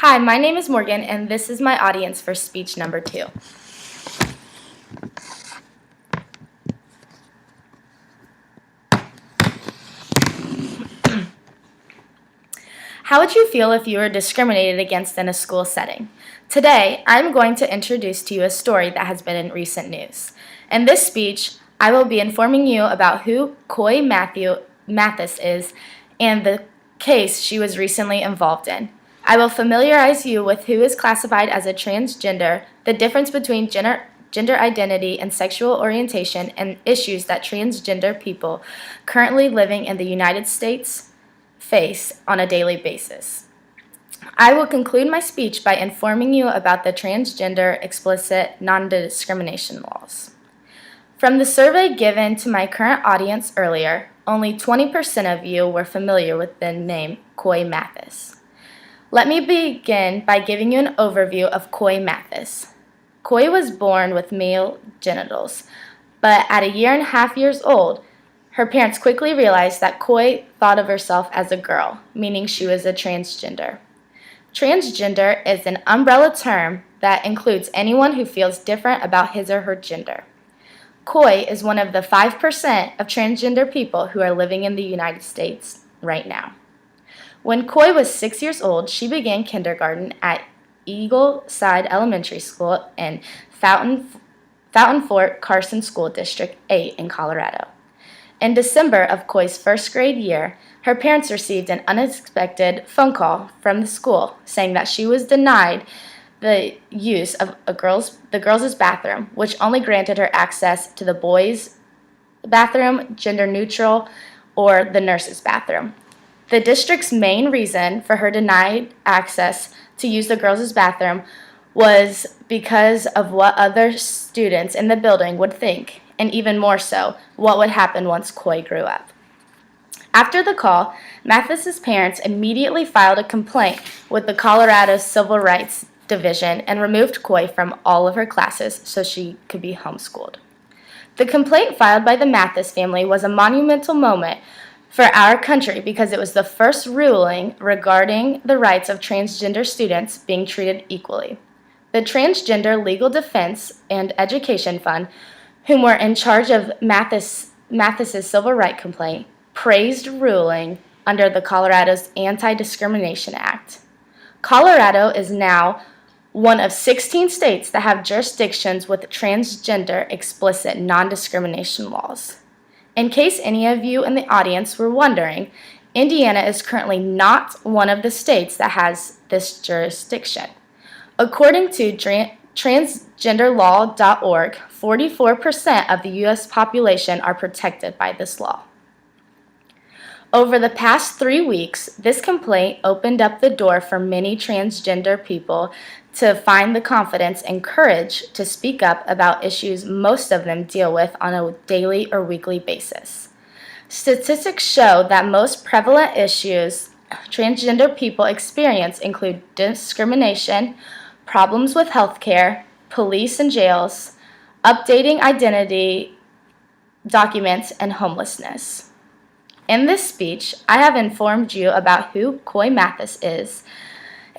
Hi, my name is Morgan, and this is my audience for speech number 2. How would you feel if you were discriminated against in a school setting? Today, I'm going to introduce to you a story that has been in recent news. In this speech, I will be informing you about who Coy Mathis is and the case she was recently involved in. I will familiarize you with who is classified as a transgender, the difference between gender identity and sexual orientation, and issues that transgender people currently living in the United States face on a daily basis. I will conclude my speech by informing you about the transgender explicit non-discrimination laws. From the survey given to my current audience earlier, only 20% of you were familiar with the name Coy Mathis. Let me begin by giving you an overview of Coy Mathis. Coy was born with male genitals, but at a year and a half years old, her parents quickly realized that Coy thought of herself as a girl, meaning she was a transgender. Transgender is an umbrella term that includes anyone who feels different about his or her gender. Coy is one of the 5% of transgender people who are living in the United States right now. When Coy was 6 years old, she began kindergarten at Eagle Side Elementary School in Fountain Fort Carson School District 8 in Colorado. In December of Coy's first grade year, her parents received an unexpected phone call from the school saying that she was denied the use of the girls' bathroom, which only granted her access to the boys' bathroom, gender neutral, or the nurses' bathroom. The district's main reason for her denied access to use the girls' bathroom was because of what other students in the building would think, and even more so, what would happen once Coy grew up. After the call, Mathis's parents immediately filed a complaint with the Colorado Civil Rights Division and removed Coy from all of her classes so she could be homeschooled. The complaint filed by the Mathis family was a monumental moment for our country because it was the first ruling regarding the rights of transgender students being treated equally. The Transgender Legal Defense and Education Fund, whom were in charge of Mathis's civil rights complaint, praised ruling under the Colorado's Anti-Discrimination Act. Colorado is now one of 16 states that have jurisdictions with transgender explicit non-discrimination laws. In case any of you in the audience were wondering, Indiana is currently not one of the states that has this jurisdiction. According to transgenderlaw.org, 44% of the U.S. population are protected by this law. Over the past 3 weeks, this complaint opened up the door for many transgender people to find the confidence and courage to speak up about issues most of them deal with on a daily or weekly basis. Statistics show that most prevalent issues transgender people experience include discrimination, problems with healthcare, police and jails, updating identity documents, and homelessness. In this speech, I have informed you about who Coy Mathis is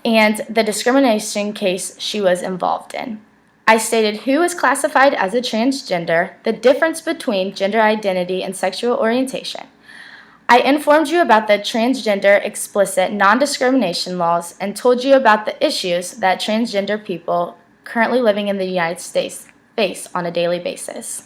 and the discrimination case she was involved in. I stated who is classified as a transgender, the difference between gender identity and sexual orientation. I informed you about the transgender explicit non-discrimination laws and told you about the issues that transgender people currently living in the United States face on a daily basis.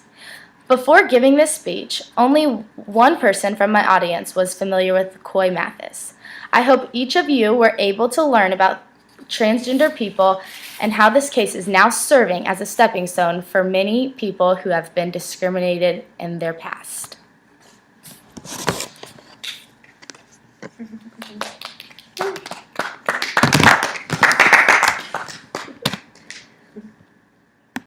Before giving this speech, only one person from my audience was familiar with Coy Mathis. I hope each of you were able to learn about transgender people and how this case is now serving as a stepping stone for many people who have been discriminated in their past.